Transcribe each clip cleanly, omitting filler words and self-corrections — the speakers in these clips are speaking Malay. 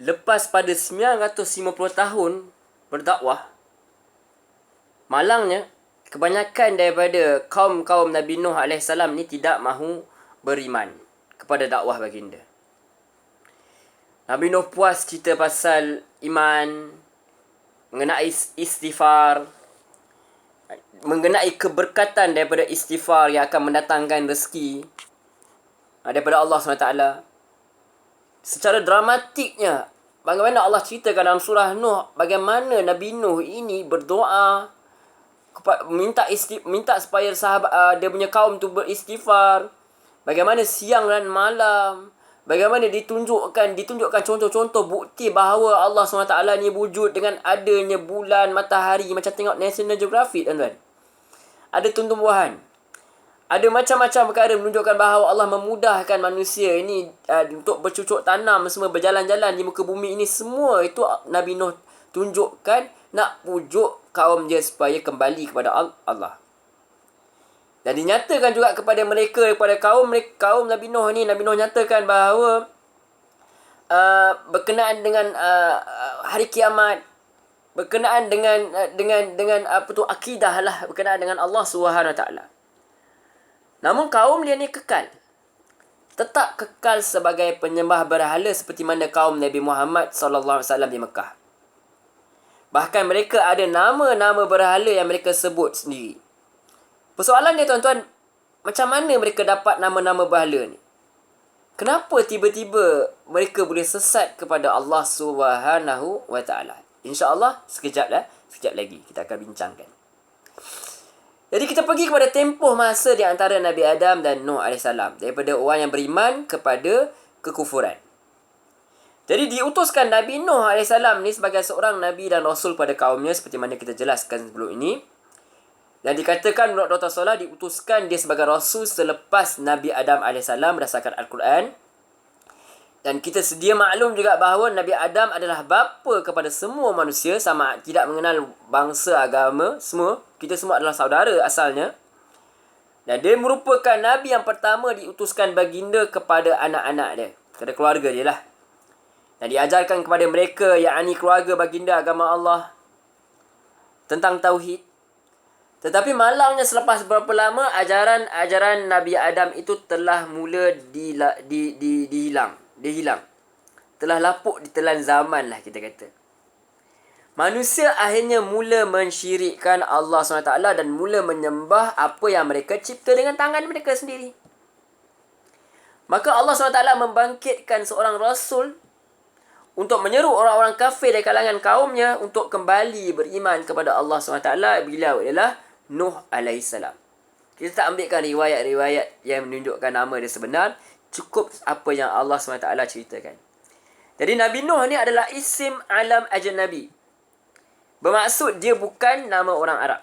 lepas pada 950 tahun berdakwah, malangnya kebanyakan daripada kaum-kaum Nabi Nuh AS ni tidak mahu beriman kepada dakwah baginda. Nabi Nuh puas cerita pasal iman, mengenai istighfar, mengenai keberkatan daripada istighfar yang akan mendatangkan rezeki daripada Allah SWT. Secara dramatiknya, bagaimana Allah ceritakan dalam surah Nuh, bagaimana Nabi Nuh ini berdoa, minta supaya dia punya kaum tu beristighfar. Bagaimana siang dan malam, bagaimana ditunjukkan contoh-contoh bukti bahawa Allah SWT ni wujud dengan adanya bulan, matahari, macam tengok National Geographic, tuan-tuan. Ada tumbuhan, ada macam-macam perkara menunjukkan bahawa Allah memudahkan manusia ini untuk bercucuk tanam, semua berjalan-jalan di muka bumi ini. Semua itu Nabi Nuh tunjukkan nak pujuk kaum dia supaya kembali kepada Allah. Dan dinyatakan juga kepada mereka, kepada kaum Nabi Nuh ni, Nabi Nuh nyatakan bahawa berkenaan dengan hari kiamat, berkenaan dengan apa tu, akidah lah, berkenaan dengan Allah SWT. Namun kaum dia ni tetap kekal sebagai penyembah berhala seperti mana kaum Nabi Muhammad SAW di Mekah. Bahkan mereka ada nama-nama berhala yang mereka sebut sendiri. Persoalan dia, tuan-tuan, macam mana mereka dapat nama-nama berhala ni? Kenapa tiba-tiba mereka boleh sesat kepada Allah SWT? InsyaAllah sekejap lagi kita akan bincangkan. Jadi kita pergi kepada tempoh masa di antara Nabi Adam dan Nuh AS, daripada orang yang beriman kepada kekufuran. Jadi diutuskan Nabi Nuh AS ni sebagai seorang Nabi dan Rasul pada kaumnya, seperti mana kita jelaskan sebelum ini. Dan dikatakan menurut Dr. Solah, diutuskan dia sebagai Rasul selepas Nabi Adam AS berdasarkan Al-Quran. Dan kita sedia maklum juga bahawa Nabi Adam adalah bapa kepada semua manusia, sama tidak mengenal bangsa, agama, semua. Kita semua adalah saudara asalnya. Dan dia merupakan Nabi yang pertama diutuskan baginda kepada anak-anak dia, kepada keluarga dia lah. Dan diajarkan kepada mereka, yakni keluarga baginda, agama Allah, tentang Tauhid. Tetapi malangnya selepas berapa lama, ajaran Nabi Adam itu telah mula dihilang. Telah lapuk ditelan zaman lah, kita kata. Manusia akhirnya mula mensyirikkan Allah SWT dan mula menyembah apa yang mereka cipta dengan tangan mereka sendiri. Maka Allah SWT membangkitkan seorang Rasul untuk menyeru orang-orang kafir dari kalangan kaumnya untuk kembali beriman kepada Allah SWT. Beliau adalah Nuh AS. Kita tak ambilkan riwayat-riwayat yang menunjukkan nama dia sebenar. Cukup apa yang Allah SWT ceritakan. Jadi Nabi Nuh ni adalah isim alam ajnabi. Bermaksud dia bukan nama orang Arab.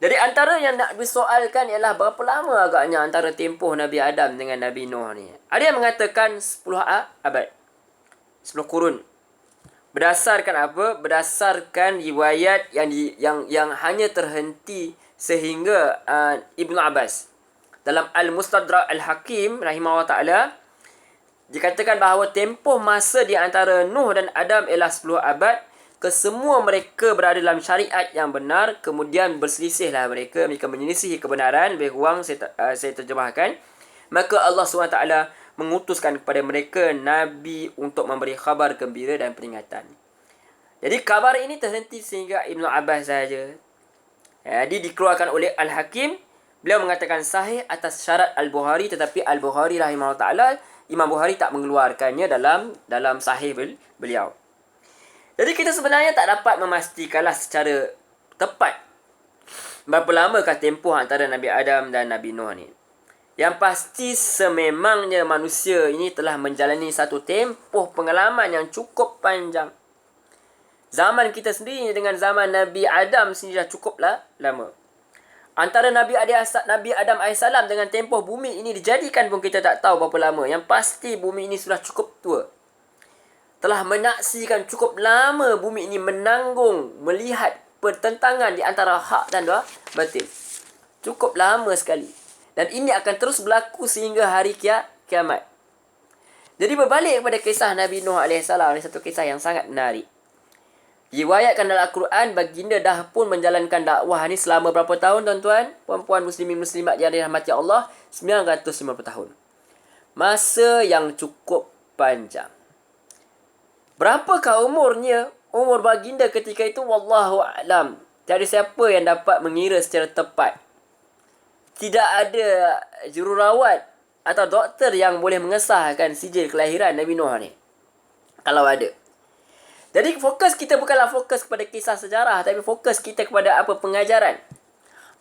Jadi antara yang nak disoalkan ialah berapa lama agaknya antara tempoh Nabi Adam dengan Nabi Nuh ni. Ada yang mengatakan 10 abad. 10 kurun. Berdasarkan apa? Berdasarkan riwayat yang hanya terhenti sehingga Ibnu Abbas. Dalam Al-Mustadrak Al-Hakim rahimahullah ta'ala, dikatakan bahawa tempoh masa di antara Nuh dan Adam ialah 10 abad. Kesemua mereka berada dalam syariat yang benar. Kemudian berselisihlah mereka menyelisihi kebenaran. Lebih kurang saya terjemahkan. Maka Allah SWT mengutuskan kepada mereka Nabi untuk memberi khabar gembira dan peringatan. Jadi kabar ini terhenti sehingga Ibnu Abbas sahaja. Jadi dikeluarkan oleh Al-Hakim. Beliau mengatakan sahih atas syarat Al-Bukhari, tetapi Al-Bukhari rahimahullah ta'ala, Imam Bukhari tak mengeluarkannya dalam sahih beliau. Jadi kita sebenarnya tak dapat memastikanlah secara tepat berapa lamakah tempoh antara Nabi Adam dan Nabi Nuh ni. Yang pasti sememangnya manusia ini telah menjalani satu tempoh pengalaman yang cukup panjang. Zaman kita sendiri dengan zaman Nabi Adam sendiri dah cukuplah lama. Antara Nabi Adam AS dengan tempoh bumi ini dijadikan pun kita tak tahu berapa lama. Yang pasti bumi ini sudah cukup tua. Telah menaksikan cukup lama bumi ini menanggung, melihat pertentangan di antara hak dan batil. Cukup lama sekali. Dan ini akan terus berlaku sehingga hari kiamat. Jadi berbalik kepada kisah Nabi Nuh AS, ini satu kisah yang sangat menarik. Diriwayatkan dalam Al-Quran, baginda dah pun menjalankan dakwah ni selama berapa tahun tuan-tuan? Puan-puan muslimin muslimat yang dirahmati Allah, 950 tahun. Masa yang cukup panjang. Berapakah umurnya? Umur baginda ketika itu, wallahu a'lam. Tiada siapa yang dapat mengira secara tepat. Tidak ada jururawat atau doktor yang boleh mengesahkan sijil kelahiran Nabi Nuh ni, kalau ada. Jadi fokus kita bukanlah fokus kepada kisah sejarah, tapi fokus kita kepada apa? Pengajaran.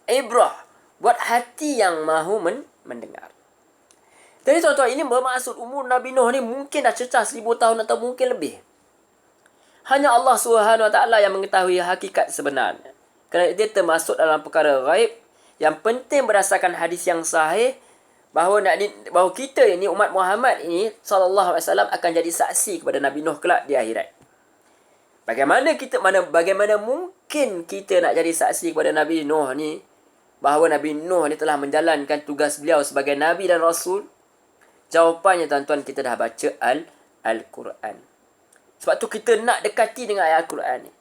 Ibrah buat hati yang mahu mendengar. Jadi tuan-tuan, ini bermaksud umur Nabi Nuh ni mungkin dah cecah 1000 tahun atau mungkin lebih. Hanya Allah SWT yang mengetahui hakikat sebenarnya. Kerana dia termasuk dalam perkara ghaib. Yang penting berdasarkan hadis yang sahih, bahawa kita ini, umat Muhammad ini sallallahu alaihi wasallam, akan jadi saksi kepada Nabi Nuh kelak di akhirat. Bagaimana mungkin kita nak jadi saksi kepada Nabi Nuh ni, bahawa Nabi Nuh ni telah menjalankan tugas beliau sebagai Nabi dan Rasul? Jawapannya tuan-tuan, kita dah baca Al-Quran. Sebab tu kita nak dekati dengan ayat Al-Quran ni.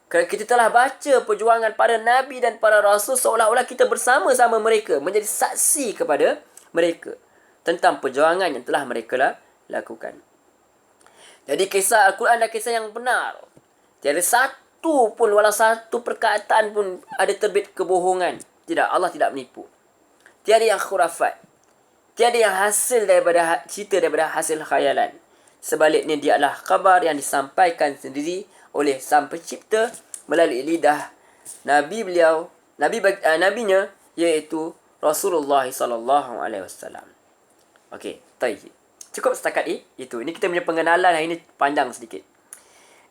Kerana kita telah baca perjuangan para Nabi dan para Rasul, seolah-olah kita bersama-sama mereka, menjadi saksi kepada mereka tentang perjuangan yang telah mereka lakukan. Jadi kisah Al-Quran adalah kisah yang benar. Tiada satu pun, walau satu perkataan pun ada terbit kebohongan. Tidak, Allah tidak menipu. Tiada yang khurafat. Tiada yang hasil daripada cerita daripada hasil khayalan. Sebaliknya dia adalah khabar yang disampaikan sendiri oleh Sang Pencipta melalui lidah Nabi beliau, Nabinya, iaitu Rasulullah sallallahu alaihi wasallam. Okey, tayyib. Cukup setakat itu. Ini kita punya pengenalan hari ini panjang sedikit.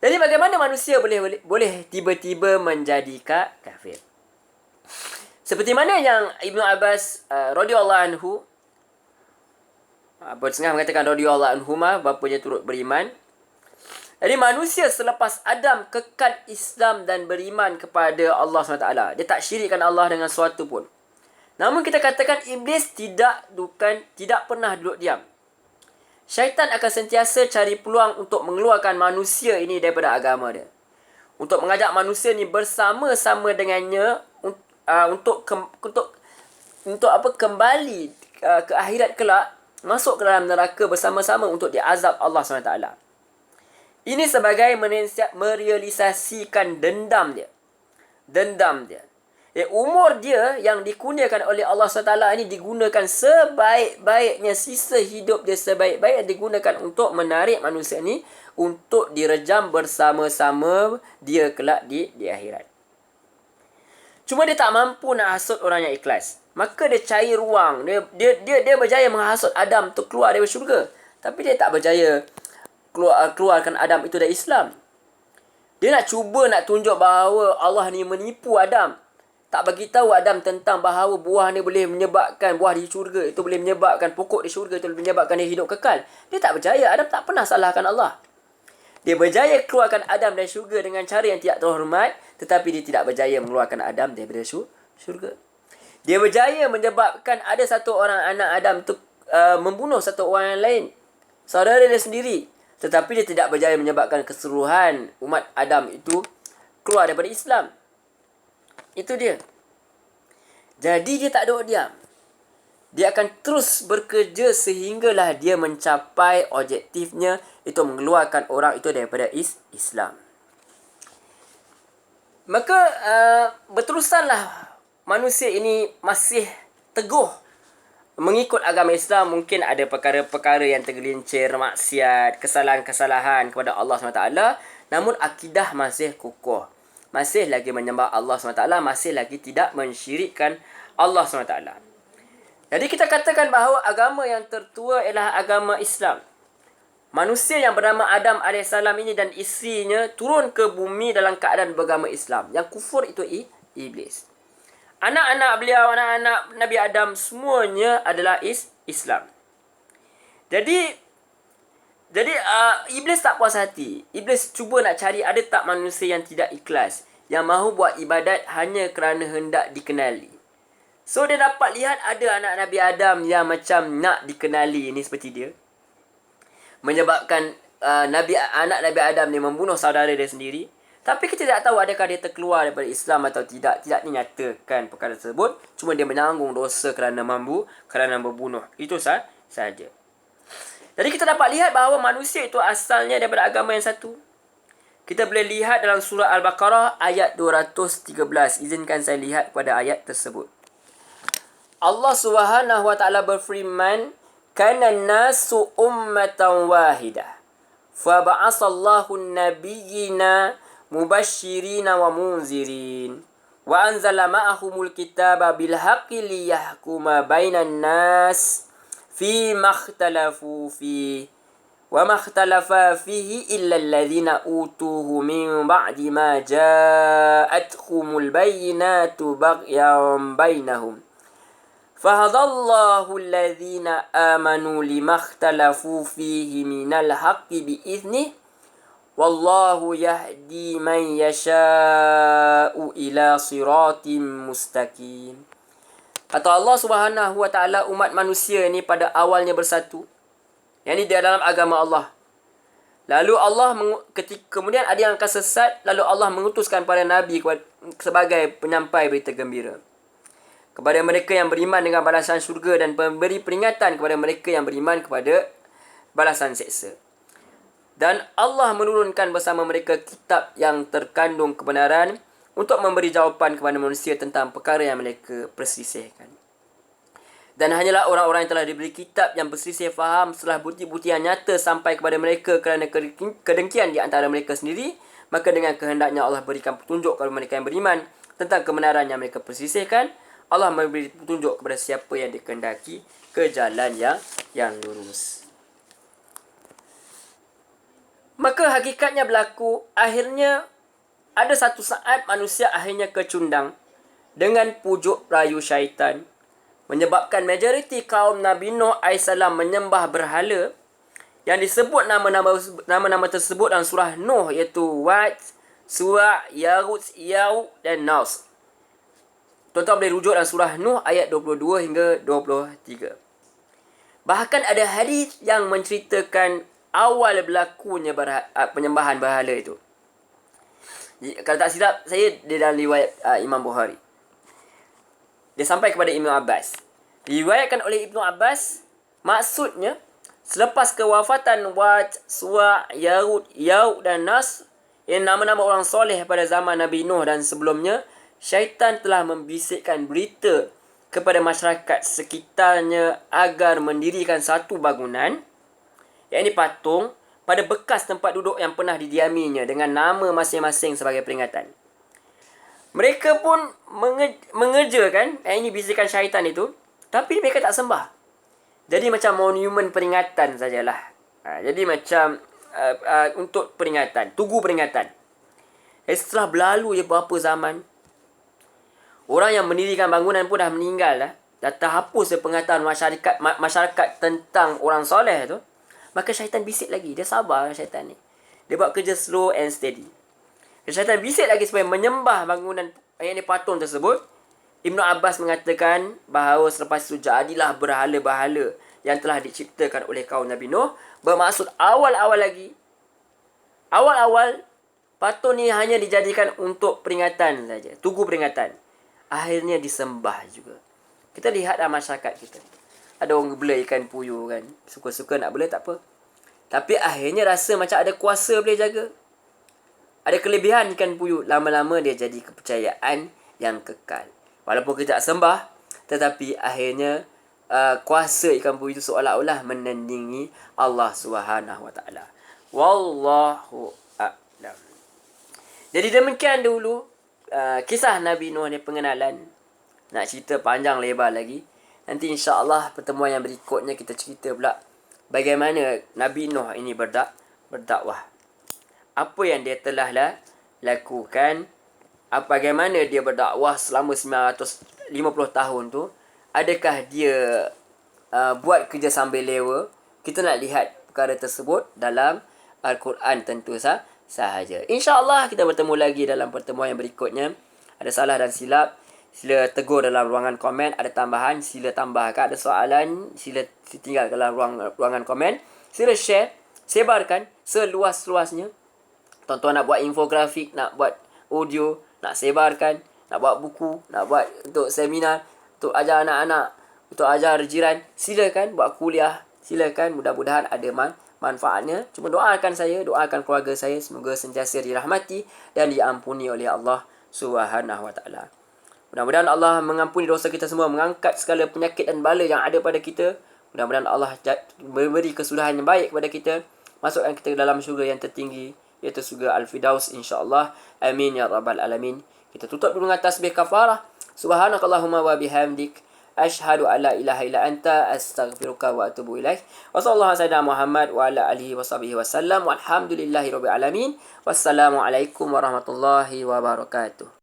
Jadi bagaimana manusia boleh tiba-tiba menjadi kafir? Seperti mana yang Ibnu Abbas radhiyallahu anhu, bertengah mengatakan radhiyallahu anhuma, bapanya turut beriman. Jadi manusia selepas Adam kekal Islam dan beriman kepada Allah SWT. Dia tak syirikkan Allah dengan sesuatu pun. Namun kita katakan iblis tidak pernah duduk diam. Syaitan akan sentiasa cari peluang untuk mengeluarkan manusia ini daripada agama dia. Untuk mengajak manusia ni bersama-sama dengannya untuk kembali ke akhirat kelak, masuk ke dalam neraka bersama-sama untuk diazab Allah SWT. Ini sebagai merealisasikan dendam dia. Umur dia yang dikurniakan oleh Allah SWT ini digunakan sebaik-baiknya, sisa hidup dia sebaik-baik digunakan untuk menarik manusia ni untuk direjam bersama-sama dia kelak di akhirat. Cuma dia tak mampu nak hasut orang yang ikhlas. Maka dia cari ruang. Dia berjaya menghasut Adam untuk keluar dari syurga. Tapi dia tak berjaya keluarkan Adam itu dari Islam. Dia nak tunjuk bahawa Allah ni menipu Adam. Tak bagi tahu Adam tentang bahawa buah ni boleh menyebabkan, buah di syurga itu boleh menyebabkan, pokok di syurga itu boleh menyebabkan dia hidup kekal. Dia tak berjaya. Adam tak pernah salahkan Allah. Dia berjaya keluarkan Adam dari syurga dengan cara yang tidak terhormat, tetapi dia tidak berjaya mengeluarkan Adam daripada syurga. Dia berjaya menyebabkan ada satu orang anak Adam itu membunuh satu orang yang lain, saudara dia sendiri. Tetapi dia tidak berjaya menyebabkan keseluruhan umat Adam itu keluar daripada Islam. Itu dia. Jadi dia tak duduk diam. Dia akan terus bekerja sehinggalah dia mencapai objektifnya, itu mengeluarkan orang itu daripada Islam. Maka berterusanlah manusia ini masih teguh mengikut agama Islam. Mungkin ada perkara-perkara yang tergelincir, maksiat, kesalahan-kesalahan kepada Allah SWT. Namun akidah masih kukuh. Masih lagi menyembah Allah SWT. Masih lagi tidak mensyirikkan Allah SWT. Jadi kita katakan bahawa agama yang tertua ialah agama Islam. Manusia yang bernama Adam AS ini dan isterinya turun ke bumi dalam keadaan beragama Islam. Yang kufur itu iblis. Anak-anak beliau, anak-anak Nabi Adam, semuanya adalah Islam. Jadi iblis tak puas hati. Iblis cuba nak cari ada tak manusia yang tidak ikhlas, yang mahu buat ibadat hanya kerana hendak dikenali. So dia dapat lihat ada anak Nabi Adam yang macam nak dikenali ini seperti dia. menyebabkan anak Nabi Adam ni membunuh saudara dia sendiri. Tapi kita tidak tahu adakah dia terkeluar daripada Islam atau tidak. Tidak dinyatakan perkara tersebut. Cuma dia menanggung dosa kerana kerana membunuh. Itu sahaja. Jadi kita dapat lihat bahawa manusia itu asalnya daripada agama yang satu. Kita boleh lihat dalam surah Al-Baqarah ayat 213. Izinkan saya lihat kepada ayat tersebut. Allah Subhanahu wa taala berfirman, "Kana an-nasu ummatan wahidah. Fa ba'asallahu an-nabiyyina mubashshirina wa munzirin. Wa anzala ma'ahumul kitaba bil haqqi liyahkuma bainan nas fi ma ikhtalafu fi wa ma ikhtalafa fihi illa alladhina utuhu min ba'di ma ja'atuhumul bayyinatu baghyan bainahum." فَهَدَى اللَّهُ الَّذِينَ آمَنُوا لِمَا اخْتَلَفُوا فِيهِ مِنَ الْحَقِّ بِإِذْنِهِ وَاللَّهُ يَهْدِي مَنْ يَشَاءُ إِلَى صِرَاطٍ مُسْتَقِيمٍ. Kata Allah Subhanahu wa taala, umat manusia ni pada awalnya bersatu. Yang ni dia dalam agama Allah. Lalu Allah kemudian ada yang akan sesat, lalu Allah mengutuskan para nabi sebagai penyampai berita gembira kepada mereka yang beriman dengan balasan syurga dan memberi peringatan kepada mereka yang beriman kepada balasan seksa. Dan Allah menurunkan bersama mereka kitab yang terkandung kebenaran untuk memberi jawapan kepada manusia tentang perkara yang mereka perselisihkan. Dan hanyalah orang-orang yang telah diberi kitab yang berselisih faham setelah bukti-bukti yang nyata sampai kepada mereka kerana kedengkian di antara mereka sendiri, maka dengan kehendaknya Allah berikan petunjuk kepada mereka yang beriman tentang kebenaran yang mereka perselisihkan. Allah memberi petunjuk kepada siapa yang dikehendaki ke jalan yang lurus. Maka hakikatnya berlaku, akhirnya ada satu saat manusia akhirnya kecundang dengan pujuk rayu syaitan, menyebabkan majoriti kaum Nabi Nuh AS menyembah berhala yang disebut nama-nama tersebut dalam surah Nuh, iaitu Wad, Suwa', Yarut, Ya'uq dan Nas. Tuan-tuan boleh rujuk dalam surah Nuh ayat 22 hingga 23. Bahkan ada hadis yang menceritakan awal berlakunya penyembahan berhala itu. Kalau tak silap saya, dia dalam riwayat Imam Bukhari. Dia sampai kepada Ibnu Abbas. Diriwayatkan oleh Ibnu Abbas, maksudnya selepas kewafatan Wad, Suwa', Yarut, Ya'uq dan Nas, yang nama-nama orang soleh pada zaman Nabi Nuh dan sebelumnya, syaitan telah membisikkan berita kepada masyarakat sekitarnya agar mendirikan satu bangunan, yakni patung, pada bekas tempat duduk yang pernah didiaminya dengan nama masing-masing sebagai peringatan. Mereka pun mengerjakan, ini bisikan syaitan itu, tapi mereka tak sembah. Jadi macam monumen peringatan sajalah. Jadi macam untuk peringatan, tugu peringatan. Setelah berlalu beberapa zaman, orang yang mendirikan bangunan pun dah meninggal dah. Dah terhapus pengetahuan masyarakat tentang orang soleh tu. Maka syaitan bisik lagi. Dia sabar syaitan ni. Dia buat kerja slow and steady. Syaitan bisik lagi supaya menyembah bangunan yang ni patung tersebut. Ibnu Abbas mengatakan bahawa selepas itu jadilah berhala-berhala yang telah diciptakan oleh kaum Nabi Nuh. Bermaksud awal-awal lagi. Awal-awal patung ni hanya dijadikan untuk peringatan saja. Tugu peringatan. Akhirnya disembah juga. Kita lihat dalam masyarakat kita. Ada orang bela ikan puyuh kan. Suka-suka nak bela tak apa. Tapi akhirnya rasa macam ada kuasa boleh jaga. Ada kelebihan ikan puyuh. Lama-lama dia jadi kepercayaan yang kekal. Walaupun kita tak sembah, tetapi akhirnya kuasa ikan puyuh itu seolah-olah menandingi Allah Subhanahu wa taala. Wallahu a'lam. Jadi demikian dulu kisah Nabi Nuh ni, pengenalan. Nak cerita panjang lebar lagi. Nanti insya-Allah pertemuan yang berikutnya kita cerita pula bagaimana Nabi Nuh ini berdakwah. Apa yang dia telah lakukan, bagaimana dia berdakwah selama 950 tahun tu. Adakah dia buat kerja sambil lewa? Kita nak lihat perkara tersebut dalam Al-Quran tentu sahaja. InsyaAllah kita bertemu lagi dalam pertemuan yang berikutnya. Ada salah dan silap, sila tegur dalam ruangan komen. Ada tambahan, sila tambahkan. Ada soalan, sila tinggal dalam ruangan komen. Sila share Sebarkan seluas-luasnya. Tuan-tuan nak buat infografik, nak buat audio, nak sebarkan, nak buat buku, nak buat untuk seminar, untuk ajar anak-anak, untuk ajar jiran, silakan buat kuliah, silakan. Mudah-mudahan ada manfaatnya. Cuma doakan saya, doakan keluarga saya semoga sentiasa dirahmati dan diampuni oleh Allah Subhanahu Wa Taala. Mudah-mudahan Allah mengampuni dosa kita semua, mengangkat segala penyakit dan bala yang ada pada kita. Mudah-mudahan Allah memberi kesudahan yang baik kepada kita, masukkan kita dalam syurga yang tertinggi, iaitu syurga Al-Firdaus, insya-Allah. Amin ya rabbal alamin. Kita tutup dulu dengan tasbih kafarah. Subhanakallahumma wa bihamdik, asyhadu an la ilaha illa anta, astaghfiruka wa atubu ilaik. Wa sallallahu alaihi Muhammad wa ala alihi washabihi wasallam. Walhamdulillahirabbil alamin. Wassalamualaikum warahmatullahi wabarakatuh.